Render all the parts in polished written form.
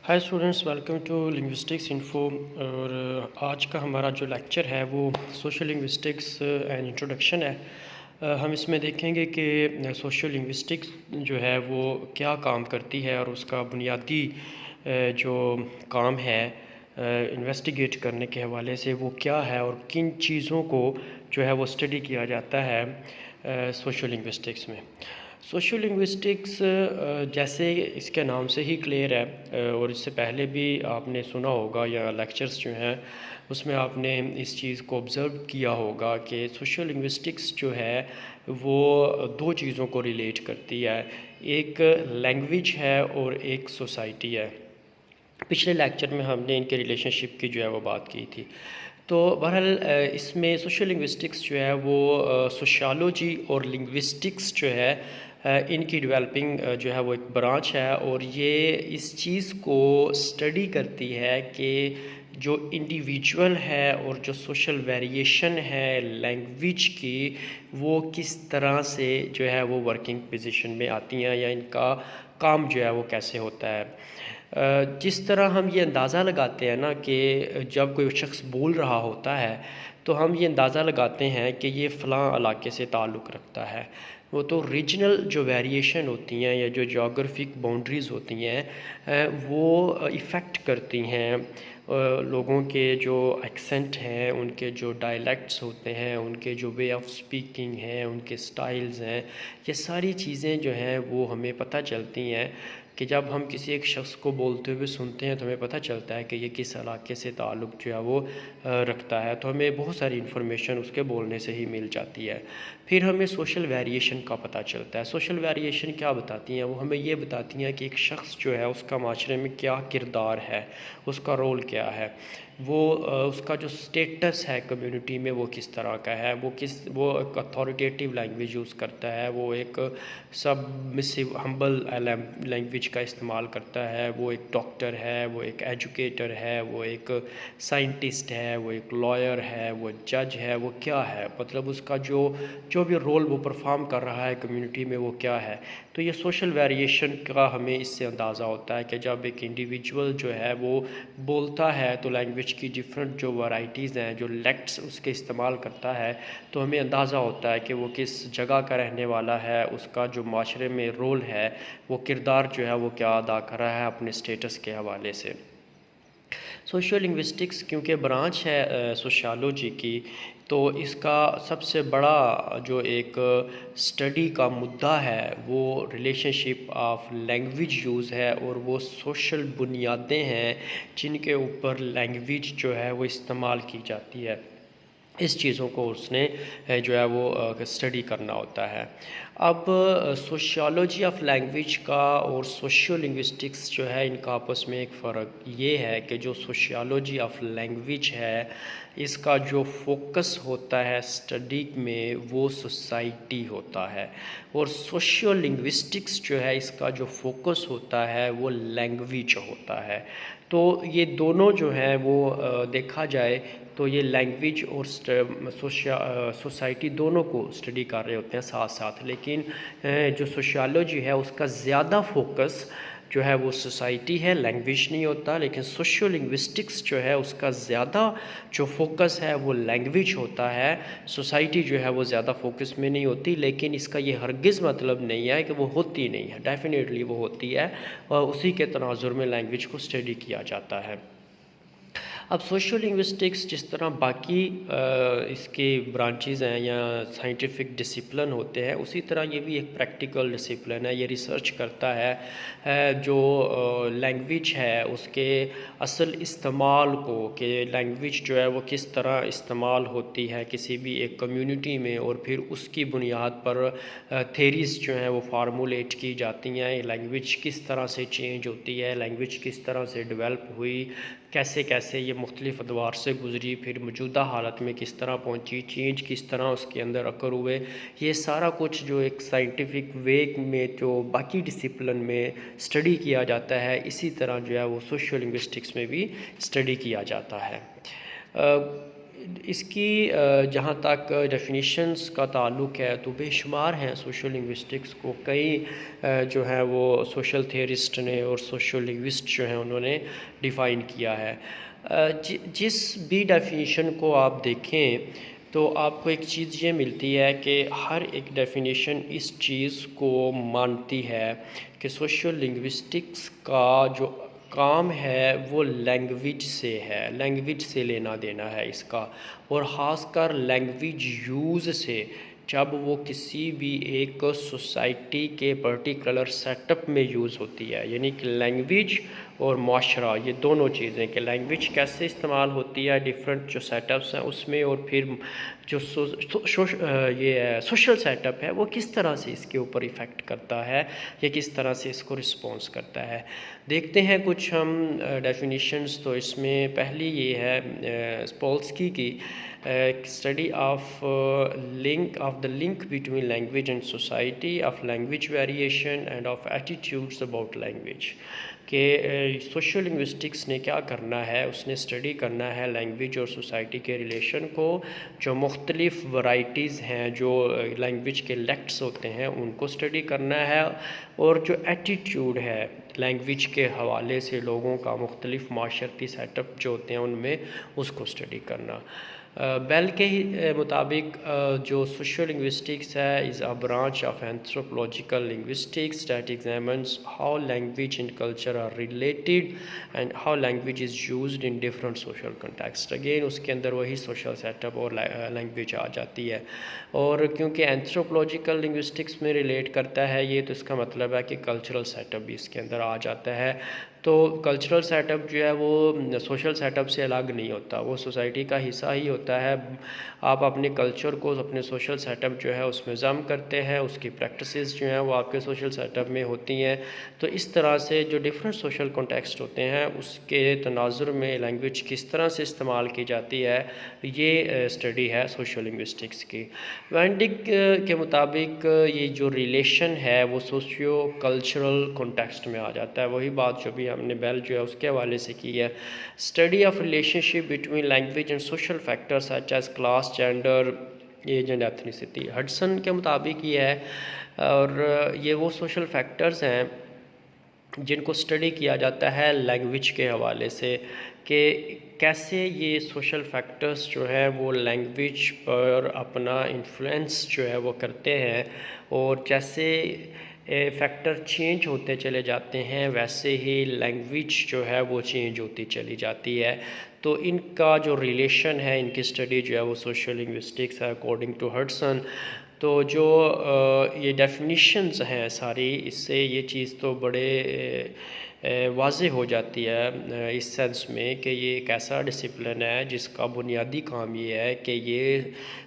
High students, welcome to linguistics info. اور آج کا ہمارا جو لیکچر ہے وہ سوشل لنگوسٹکس اینڈ انٹروڈکشن ہے۔ ہم اس میں دیکھیں گے کہ سوشل لنگوسٹکس جو ہے وہ کیا کام کرتی ہے اور اس کا بنیادی جو کام ہے انویسٹیگیٹ کرنے کے حوالے سے وہ کیا ہے، اور کن چیزوں کو جو ہے وہ اسٹڈی کیا جاتا ہے سوشل لنگوسٹکس میں۔ سوشل لنگوسٹکس جیسے اس کے نام سے ہی کلیئر ہے، اور اس سے پہلے بھی آپ نے سنا ہوگا یا لیکچرز جو ہیں اس میں آپ نے اس چیز کو آبزرو کیا ہوگا کہ سوشل لنگوسٹکس جو ہے وہ دو چیزوں کو ریلیٹ کرتی ہے، ایک لینگویج ہے اور ایک سوسائٹی ہے۔ پچھلے لیکچر میں ہم نے ان کے ریلیشن شپ کی جو ہے وہ بات کی تھی۔ تو بہرحال اس میں سوشل لنگوسٹکس جو ہے وہ سوشیالوجی اور لنگوسٹکس جو ہے ان کی ڈیولپنگ جو ہے وہ ایک برانچ ہے، اور یہ اس چیز کو اسٹڈی کرتی ہے کہ جو انڈیویجول ہے اور جو سوشل ویریشن ہے لینگویج کی، وہ کس طرح سے جو ہے وہ ورکنگ پوزیشن میں آتی ہیں، یا ان کا کام جو ہے وہ کیسے ہوتا ہے۔ جس طرح ہم یہ اندازہ لگاتے ہیں نا کہ جب کوئی شخص بول رہا ہوتا ہے تو ہم یہ اندازہ لگاتے ہیں کہ یہ فلاں علاقے سے تعلق رکھتا ہے، وہ تو ریجنل جو ویریشن ہوتی ہیں یا جو جیوگرفک باؤنڈریز ہوتی ہیں وہ ایفیکٹ کرتی ہیں لوگوں کے جو ایکسنٹ ہیں، ان کے جو ڈائلیکٹس ہوتے ہیں، ان کے جو وے آف سپیکنگ ہیں، ان کے سٹائلز ہیں، یہ ساری چیزیں جو ہیں وہ ہمیں پتہ چلتی ہیں کہ جب ہم کسی ایک شخص کو بولتے ہوئے سنتے ہیں تو ہمیں پتہ چلتا ہے کہ یہ کس علاقے سے تعلق جو ہے وہ رکھتا ہے، تو ہمیں بہت ساری انفارمیشن اس کے بولنے سے ہی مل جاتی ہے۔ پھر ہمیں سوشل ویریشن کا پتہ چلتا ہے۔ سوشل ویریشن کیا بتاتی ہیں؟ وہ ہمیں یہ بتاتی ہیں کہ ایک شخص جو ہے اس کا معاشرے میں کیا کردار ہے، اس کا رول کیا ہے، وہ اس کا جو سٹیٹس ہے کمیونٹی میں وہ کس طرح کا ہے، وہ ایک اتھارٹیٹیو لینگویج یوز کرتا ہے، وہ ایک سبمسو ہمبل لینگویج کا استعمال کرتا ہے، وہ ایک ڈاکٹر ہے، وہ ایک ایجوکیٹر ہے، وہ ایک سائنٹسٹ ہے، وہ ایک لائر ہے، وہ جج ہے، وہ کیا ہے، مطلب اس کا جو بھی رول وہ پرفارم کر رہا ہے کمیونٹی میں وہ کیا ہے۔ تو یہ سوشل ویریشن کا ہمیں اس سے اندازہ ہوتا ہے کہ جب ایک انڈیویجول جو ہے وہ بولتا ہے تو لینگویج کی ڈفرینٹ جو ورائٹیز ہیں، جو لیکٹس اس کے استعمال کرتا ہے، تو ہمیں اندازہ ہوتا ہے کہ وہ کس جگہ کا رہنے والا ہے، اس کا جو معاشرے میں رول ہے، وہ کردار جو ہے وہ کیا ادا کر رہا ہے اپنے سٹیٹس کے حوالے سے۔ سوشل لنگوسٹکس کیونکہ برانچ ہے سوشیالوجی کی، تو اس کا سب سے بڑا جو ایک اسٹڈی کا مدعا ہے وہ relation ship of language use ہے، اور وہ سوشل بنیادیں ہیں جن کے اوپر لینگویج جو ہے وہ استعمال کی جاتی ہے۔ اس چیزوں کو اس نے جو ہے وہ اسٹڈی کرنا ہوتا ہے۔ اب سوشیالوجی آف لینگویج کا اور سوشل لنگوسٹکس جو ہے ان کا آپس میں ایک فرق یہ ہے کہ جو سوشیالوجی آف لینگویج ہے اس کا جو فوکس ہوتا ہے اسٹڈی میں وہ سوسائٹی ہوتا ہے، اور سوشل لنگوسٹکس جو ہے اس کا جو فوکس ہوتا ہے وہ لینگویج ہوتا ہے۔ تو یہ دونوں جو ہیں وہ دیکھا جائے تو یہ لینگویج اور سوسائٹی دونوں کو اسٹڈی کر رہے ہوتے ہیں ساتھ ساتھ، لیکن جو سوشیالوجی ہے اس کا زیادہ فوکس جو ہے وہ سوسائٹی ہے، لینگویج نہیں ہوتا، لیکن سوشل لنگوسٹکس جو ہے اس کا زیادہ جو فوکس ہے وہ لینگویج ہوتا ہے، سوسائٹی جو ہے وہ زیادہ فوکس میں نہیں ہوتی، لیکن اس کا یہ ہرگز مطلب نہیں ہے کہ وہ ہوتی نہیں ہے، ڈیفینیٹلی وہ ہوتی ہے، اور اسی کے تناظر میں لینگویج کو اسٹڈی کیا جاتا ہے۔ اب سوشل لنگوسٹکس جس طرح باقی اس کے برانچز ہیں یا سائنٹیفک ڈسپلن ہوتے ہیں، اسی طرح یہ بھی ایک پریکٹیکل ڈسپلن ہے۔ یہ ریسرچ کرتا ہے جو لینگویج ہے اس کے اصل استعمال کو، کہ لینگویج جو ہے وہ کس طرح استعمال ہوتی ہے کسی بھی ایک کمیونٹی میں، اور پھر اس کی بنیاد پر تھیریز جو ہیں وہ فارمولیٹ کی جاتی ہیں، لینگویج کس طرح سے چینج ہوتی ہے، لینگویج کس طرح سے ڈیولپ ہوئی، کیسے کیسے یہ مختلف ادوار سے گزری، پھر موجودہ حالت میں کس طرح پہنچی، چینج کس طرح اس کے اندر اکر ہوئے، یہ سارا کچھ جو ایک سائنٹیفک وے میں جو باقی ڈسپلن میں اسٹڈی کیا جاتا ہے، اسی طرح جو ہے وہ سوشل لنگوسٹکس میں بھی اسٹڈی کیا جاتا ہے۔ اس کی جہاں تک ڈیفینیشنز کا تعلق ہے تو بے شمار ہیں سوشل لنگوسٹکس کو کئی جو ہے وہ سوشل تھیورسٹ نے اور سوشل لنگوسٹ جو ہیں انہوں نے ڈیفائن کیا ہے. جس بھی ڈیفینیشن کو آپ دیکھیں تو آپ کو ایک چیز یہ ملتی ہے کہ ہر ایک ڈیفینیشن اس چیز کو مانتی ہے کہ سوشل لنگوسٹکس کا جو کام ہے وہ لینگویج سے ہے، لینگویج سے لینا دینا ہے اس کا، اور خاص کر لینگویج یوز سے. جب وہ کسی بھی ایک سوسائٹی کے پرٹیکولر سیٹ اپ میں یوز ہوتی ہے، یعنی کہ لینگویج اور معاشرہ یہ دونوں چیزیں، کہ لینگویج کیسے استعمال ہوتی ہے ڈیفرنٹ جو سیٹ اپس ہیں اس میں، اور پھر جو یہ سوشل سیٹ اپ ہے وہ کس طرح سے اس کے اوپر ایفیکٹ کرتا ہے یا کس طرح سے اس کو رسپانس کرتا ہے. دیکھتے ہیں کچھ ہم ڈیفینیشنز. تو اس میں پہلی یہ ہے سپولسکی کی study of the link between language and society, of language variation and of attitudes about language. کہ سوشل لنگوسٹکس نے کیا کرنا ہے، اس نے اسٹڈی کرنا ہے لینگویج اور سوسائٹی کے ریلیشن کو، جو مختلف ورائٹیز ہیں جو لینگویج کے لیکٹس ہوتے ہیں ان کو اسٹڈی کرنا ہے، اور جو ایٹیٹیوڈ ہے لینگویج کے حوالے سے لوگوں کا مختلف معاشرتی سیٹ اپ جو ہوتے ہیں ان میں اس کو اسٹڈی کرنا. بیل کے مطابق جو سوشل لنگوسٹکس ہے is a branch of anthropological linguistics that examines how language and culture are related and how language is used in different social context. Again اس کے اندر وہی سوشل سیٹ اپ اور لینگویج آ جاتی ہے. اور کیونکہ اینتھروپولوجیکل لنگوسٹکس میں ریلیٹ کرتا ہے یہ، تو اس کا مطلب ہے کہ کلچرل سیٹ اپ بھی اس کے اندر آ جاتا ہے. تو کلچرل سیٹ اپ جو ہے وہ سوشل سیٹ اپ سے الگ نہیں ہوتا، وہ سوسائٹی کا حصہ ہی ہوتا ہے. آپ اپنے کلچر کو اپنے سوشل سیٹ اپ جو ہے اس میں ضم کرتے ہیں، اس کی پریکٹسز جو ہیں وہ آپ کے سوشل سیٹ اپ میں ہوتی ہیں. تو اس طرح سے جو ڈفرینٹ سوشل کنٹیکسٹ ہوتے ہیں اس کے تناظر میں لینگویج کس طرح سے استعمال کی جاتی ہے، یہ اسٹڈی ہے سوشل لنگوسٹکس کی. وینڈک کے مطابق یہ جو ریلیشن ہے وہ سوشیو کلچرل کنٹیکسٹ میں آ جاتا ہے. وہی بات جو بھی ہم نے بیل جو ہے اس کے حوالے سے کی ہے. Study of relationship between language and social factor such as class, gender, age and ethnicity. Hudson کے مطابق یہ ہے، اور یہ وہ سوشل فیکٹرز ہیں جن کو اسٹڈی کیا جاتا ہے لینگویج کے حوالے سے، کہ کیسے یہ سوشل فیکٹرز جو ہیں وہ لینگویج پر اپنا انفلوئنس جو ہے وہ کرتے ہیں، اور جیسے فیکٹر چینج ہوتے چلے جاتے ہیں ویسے ہی لینگویج جو ہے وہ چینج ہوتی چلی جاتی ہے. تو ان کا جو ریلیشن ہے، ان کی اسٹڈی جو ہے وہ سوشل لنگوسٹکس ہے اکارڈنگ ٹو ہڈسن. تو جو یہ ڈیفینیشنز ہیں ساری، اس سے یہ چیز تو بڑے واضح ہو جاتی ہے اس سینس میں کہ یہ ایک ایسا ڈسپلن ہے جس کا بنیادی کام یہ ہے کہ یہ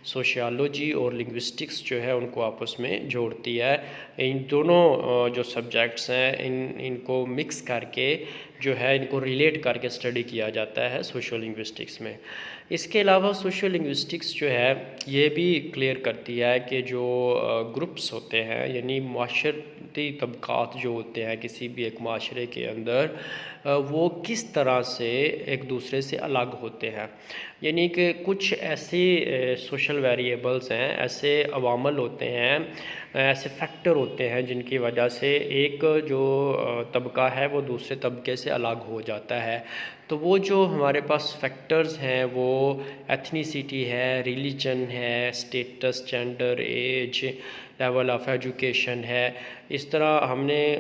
سوشیالوجی اور لنگوسٹکس جو ہے ان کو آپس میں جوڑتی ہے. ان دونوں جو سبجیکٹس ہیں ان کو مکس کر کے جو ہے ان کو ریلیٹ کر کے اسٹڈی کیا جاتا ہے سوشل لنگوسٹکس میں. اس کے علاوہ سوشل لنگوسٹکس جو ہے یہ بھی کلیئر کرتی ہے کہ جو گروپس ہوتے ہیں، یعنی معاشرتی طبقات جو ہوتے ہیں کسی بھی ایک معاشرے کے اندر، وہ کس طرح سے ایک دوسرے سے الگ ہوتے ہیں. یعنی کہ کچھ ایسے سوشل ویریبلز ہیں، ایسے عوامل ہوتے ہیں، ایسے فیکٹر ہوتے ہیں جن کی وجہ سے ایک جو طبقہ ہے وہ دوسرے طبقے سے الگ ہو جاتا ہے. تو وہ جو ہمارے پاس فیکٹرز ہیں وہ ایتھنیسٹی ہے، ریلیجن ہے، status, gender, age, level of education ہے. اس طرح ہم نے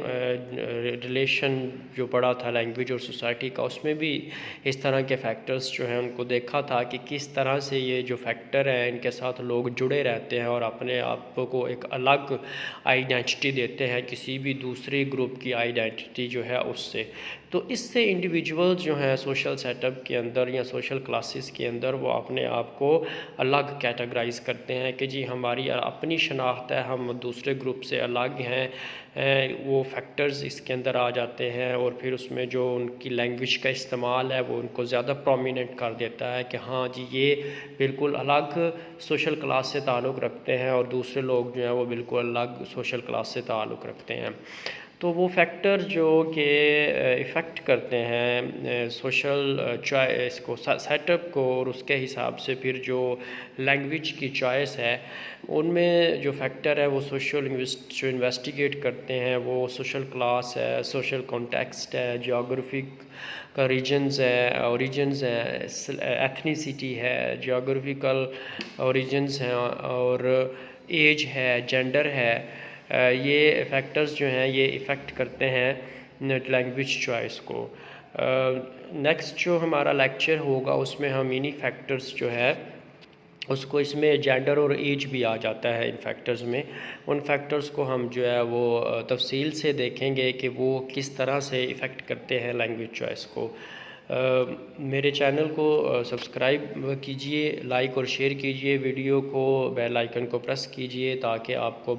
ریلیشن جو پڑھا تھا لینگویج اور سوسائٹی کا، اس میں بھی اس طرح کے فیکٹرز جو ہیں ان کو دیکھا تھا کہ کس طرح سے یہ جو فیکٹر ہیں ان کے ساتھ لوگ جڑے رہتے ہیں اور اپنے آپ کو ایک الگ آئیڈینٹی دیتے ہیں کسی بھی دوسرے گروپ کی آئیڈینٹی جو ہے اس سے. تو اس سے انڈیویجول جو ہیں سوشل سیٹ اپ کے اندر یا سوشل کلاسز کے اندر وہ اپنے آپ کو الگ کیٹیگرائز کرتے ہیں کہ جی ہماری اپنی شناخت ہے، ہم دوسرے گروپ سے الگ ہیں. وہ فیکٹرز اس کے اندر آ جاتے ہیں، اور پھر اس میں جو ان کی لینگویج کا استعمال ہے وہ ان کو زیادہ پرومیننٹ کر دیتا ہے کہ ہاں جی یہ بالکل الگ سوشل کلاس سے تعلق رکھتے ہیں اور دوسرے لوگ جو ہیں وہ بالکل الگ سوشل کلاس سے تعلق رکھتے ہیں. تو وہ فیکٹر جو کہ افیکٹ کرتے ہیں سوشل چوائس کو، سیٹ اپ کو، اور اس کے حساب سے پھر جو لینگویج کی چوائس ہے ان میں جو فیکٹر ہے وہ سوشل جو انویسٹیگیٹ کرتے ہیں وہ سوشل کلاس ہے، سوشل کانٹیکسٹ ہے، جیوگرافک کا ریجنز ہے، اوریجنز ہیں، ایتھنیسٹی ہے، جیوگرافیکل اوریجنز ہیں، اور ایج ہے، جینڈر ہے. یہ فیکٹرز جو ہیں یہ افیکٹ کرتے ہیں لینگویج چوائس کو. نیکسٹ جو ہمارا لیکچر ہوگا اس میں ہم انہی فیکٹرز جو ہے اس کو، اس میں جینڈر اور ایج بھی آ جاتا ہے ان فیکٹرز میں، ان فیکٹرز کو ہم جو ہے وہ تفصیل سے دیکھیں گے کہ وہ کس طرح سے افیکٹ کرتے ہیں لینگویج چوائس کو. میرے چینل کو سبسکرائب کیجئے، لائک اور شیئر کیجئے، ویڈیو کو بیل آئیکن کو پریس کیجئے تاکہ آپ کو